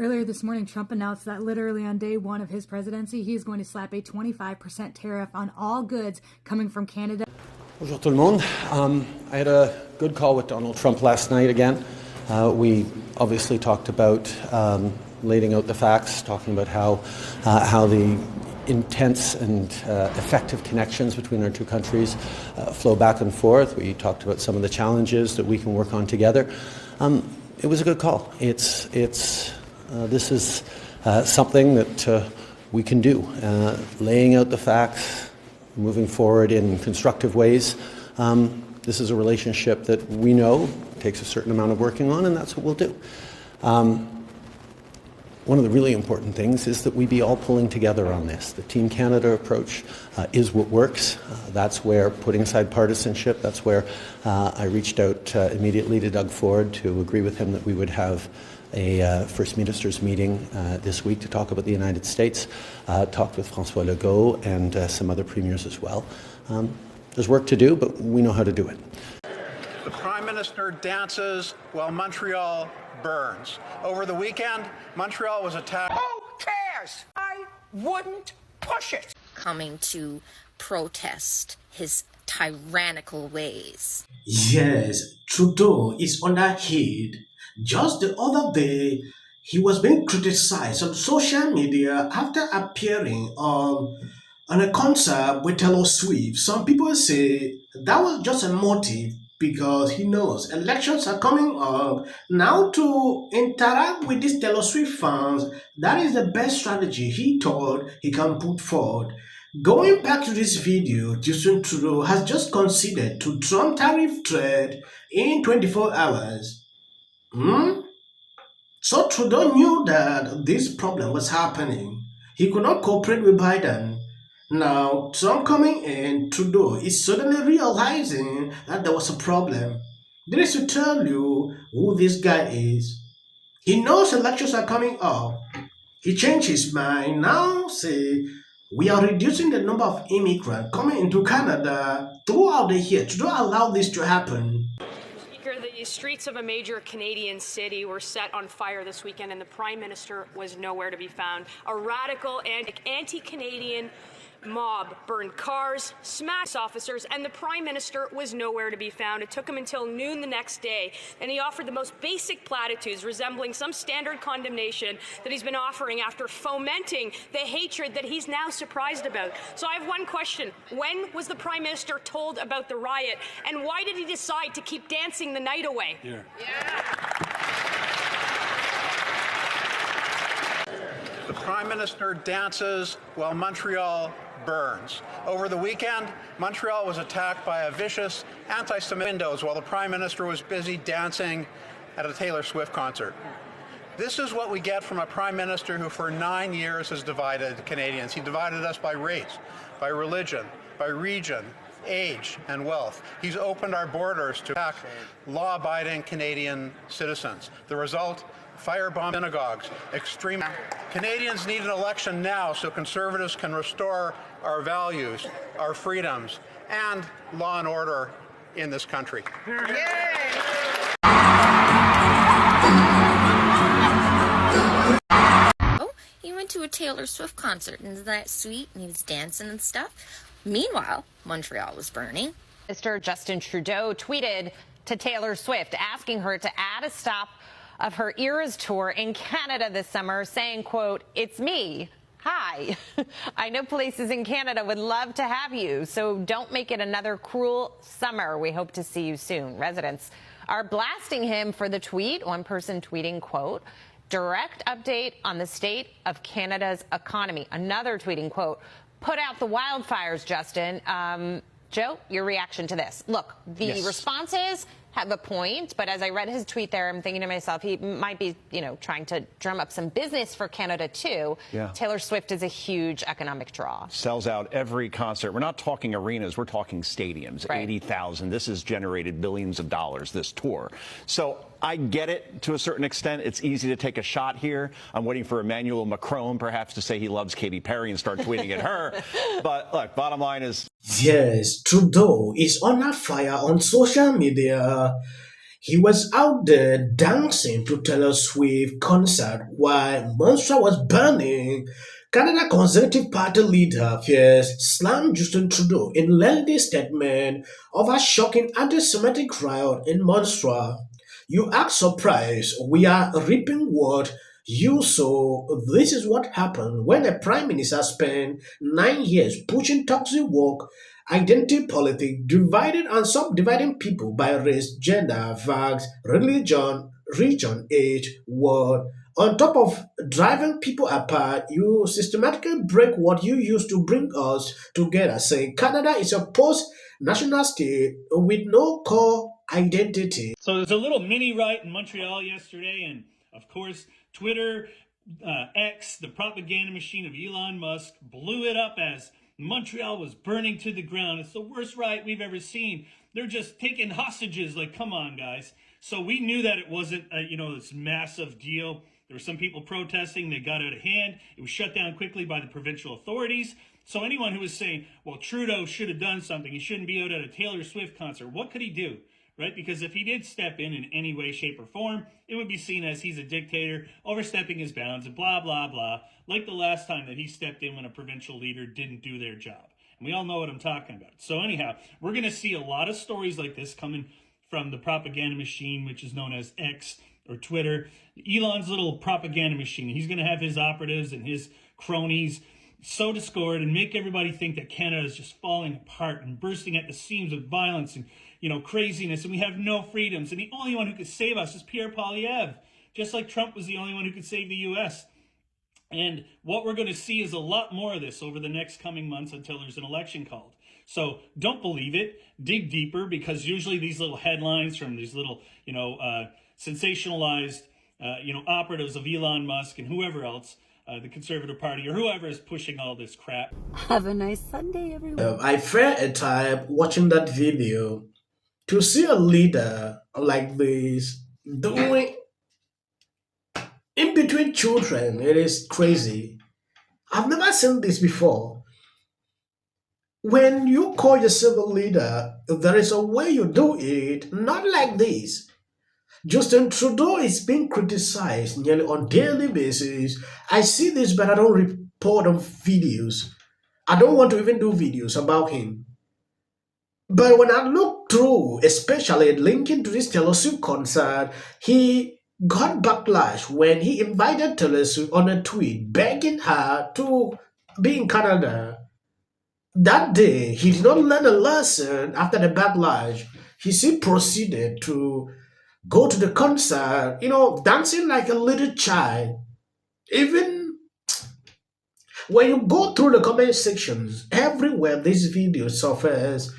Earlier this morning, Trump announced that literally on day one of his presidency, he is going to slap a 25% tariff on all goods coming from Canada. Bonjour tout le monde. I had a good call with Donald Trump last night again. We obviously talked about laying out the facts, talking about how the intense and effective connections between our two countries flow back and forth. We talked about some of the challenges that we can work on together. It was a good call. This is something that we can do, laying out the facts, moving forward in constructive ways. This is a relationship that we know takes a certain amount of working on, and that's what we'll do. One of the really important things is that we be all pulling together on this. The Team Canada approach is what works. That's where, putting aside partisanship, that's where I reached out immediately to Doug Ford to agree with him that we would have a First Ministers meeting this week to talk about the United States. Talked with François Legault and some other premiers as well. There's work to do, but we know how to do it. The Prime Minister dances while Montreal burns. Over the weekend, Montreal was attacked. Who cares? I wouldn't push it. Coming to protest his tyrannical ways. Yes, Trudeau is under heat. Just the other day, he was being criticized on social media after appearing on a concert with Taylor Swift. Some people say that was just a motive because he knows elections are coming up. Now to interact with these Taylor Swift fans, that is the best strategy he thought he can put forward. Going back to this video, Justin Trudeau has just conceded to Trump tariff threat in 24 hours. So Trudeau knew that this problem was happening. He could not cooperate with Biden. Now, Trump coming in, Trudeau is suddenly realizing that there was a problem. There is to tell you who this guy is. He knows elections are coming up. He changed his mind. Now say, we are reducing the number of immigrants coming into Canada throughout the year. Trudeau allowed this to happen. The streets of a major Canadian city were set on fire this weekend, and the Prime Minister was nowhere to be found. A radical and anti-Canadian mob burned cars, smashed officers, and the Prime Minister was nowhere to be found. It took him until noon the next day, and he offered the most basic platitudes resembling some standard condemnation that he's been offering after fomenting the hatred that he's now surprised about. So I have one question. When was the Prime Minister told about the riot, and why did he decide to keep dancing the night away? Yeah. The Prime Minister dances while Montreal burns. Over the weekend, Montreal was attacked by a vicious anti-Semitic windows while the Prime Minister was busy dancing at a Taylor Swift concert. This is what we get from a Prime Minister who for 9 years has divided Canadians. He divided us by race, by religion, by region, age, and wealth. He's opened our borders to attack law-abiding Canadian citizens. The result? Firebomb synagogues, extreme. Canadians need an election now so Conservatives can restore our values, our freedoms, and law and order in this country. Oh, he went to a Taylor Swift concert, and isn't that sweet? And he was dancing and stuff. Meanwhile, Montreal was burning. Mr. Justin Trudeau tweeted to Taylor Swift asking her to add a stop of her Eras tour in Canada this summer, saying, quote, "It's me. Hi. I know places in Canada would love to have you, so don't make it another cruel summer. We hope to see you soon." Residents are blasting him for the tweet. One person tweeting, quote, "Direct update on the state of Canada's economy." Another tweeting, quote, "Put out the wildfires, Justin." Joe, your reaction to this? Look, the responses have a point, but as I read his tweet there, I'm thinking to myself, he might be, trying to drum up some business for Canada too. Yeah. Taylor Swift is a huge economic draw. Sells out every concert. We're not talking arenas, we're talking stadiums, Right. 80,000. This has generated billions of dollars, this tour. So I get it to a certain extent. It's easy to take a shot here. I'm waiting for Emmanuel Macron perhaps to say he loves Katy Perry and start tweeting at her. But look, bottom line is... Yes, Trudeau is under fire on social media. He was out there dancing to Taylor Swift concert while Montreal was burning. Canada Conservative Party leader fears slammed Justin Trudeau in lengthy statement over shocking anti-Semitic riot in Montreal. You act surprised. We are reaping what you sow. This is what happened when a prime minister spent 9 years pushing toxic woke identity politics, dividing and subdividing people by race, gender, vax, religion, region, age, word. On top of driving people apart, you systematically break what you used to bring us together, saying Canada is a post-national state with no core identity. So there's a little mini riot in Montreal yesterday, and of course, Twitter, X, the propaganda machine of Elon Musk, blew it up as Montreal was burning to the ground. It's the worst riot we've ever seen. They're just taking hostages. Like, come on, guys. So we knew that it wasn't, this massive deal. There were some people protesting. They got out of hand. It was shut down quickly by the provincial authorities. So anyone who was saying, well, Trudeau should have done something, he shouldn't be out at a Taylor Swift concert, what could he do? Right? Because if he did step in any way, shape, or form, it would be seen as he's a dictator, overstepping his bounds, and blah, blah, blah, like the last time that he stepped in when a provincial leader didn't do their job. And we all know what I'm talking about. So anyhow, we're going to see a lot of stories like this coming from the propaganda machine, which is known as X or Twitter. Elon's little propaganda machine. He's going to have his operatives and his cronies sow discord and make everybody think that Canada is just falling apart and bursting at the seams with violence and craziness, and we have no freedoms, and the only one who could save us is Pierre Poilievre, just like Trump was the only one who could save the U.S. And what we're going to see is a lot more of this over the next coming months until there's an election called. So don't believe it. Dig deeper, because usually these little headlines from these little, sensationalized, operatives of Elon Musk and whoever else, the Conservative Party or whoever is pushing all this crap. Have a nice Sunday, everyone. I felt a time watching that video. To see a leader like this doing in between children, it is crazy. I've never seen this before. When you call yourself a leader, there is a way you do it, not like this. Justin Trudeau is being criticized nearly on a daily basis. I see this, but I don't report on videos. I don't want to even do videos about him. But when I look through, especially linking to this Taylor Swift concert, he got backlash when he invited Taylor Swift on a tweet begging her to be in Canada. That day, he did not learn a lesson after the backlash. He still proceeded to go to the concert, dancing like a little child. Even when you go through the comment sections, everywhere this video surfaces,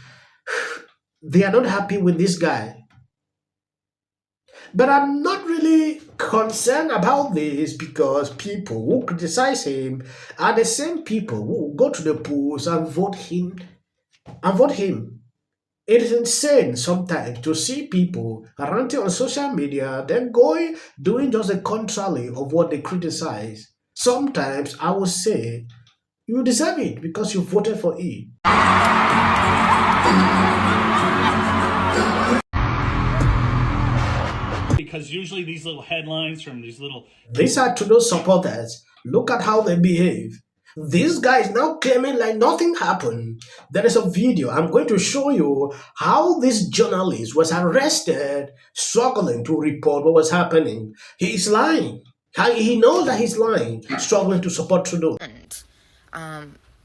they are not happy with this guy. But I'm not really concerned about this, because people who criticize him are the same people who go to the polls and vote him. It is insane sometimes to see people ranting on social media, then doing just the contrary of what they criticize. Sometimes I would say, you deserve it because you voted for it. Because usually these little headlines from these little... These are Trudeau supporters. Look at how they behave. This guy is now claiming like nothing happened. There is a video. I'm going to show you how this journalist was arrested, struggling to report what was happening. He is lying. He knows that he's lying, struggling to support Trudeau.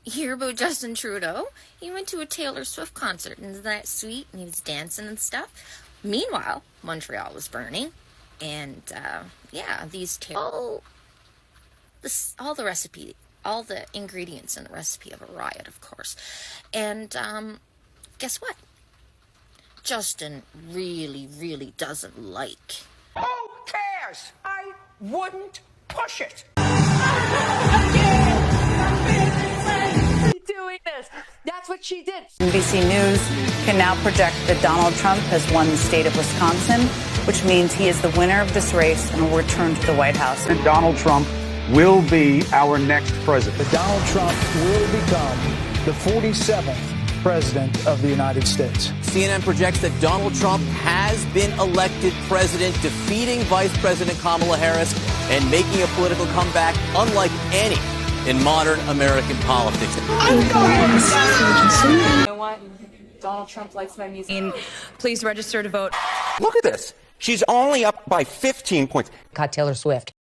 Hear about Justin Trudeau? He went to a Taylor Swift concert, and isn't that sweet? And he was dancing and stuff. Meanwhile, Montreal was burning, and all the recipe, all the ingredients in the recipe of a riot, of course. And guess what? Justin really, really doesn't like. Who cares? I wouldn't push it. Doing this. That's what she did. NBC News can now project that Donald Trump has won the state of Wisconsin, which means he is the winner of this race and will return to the White House. And Donald Trump will be our next president. Donald Trump will become the 47th President of the United States. CNN projects that Donald Trump has been elected president, defeating Vice President Kamala Harris and making a political comeback unlike any in modern American politics. You know what? Donald Trump likes my music. Please register to vote. Look at this. She's only up by 15 points. Caught Taylor Swift.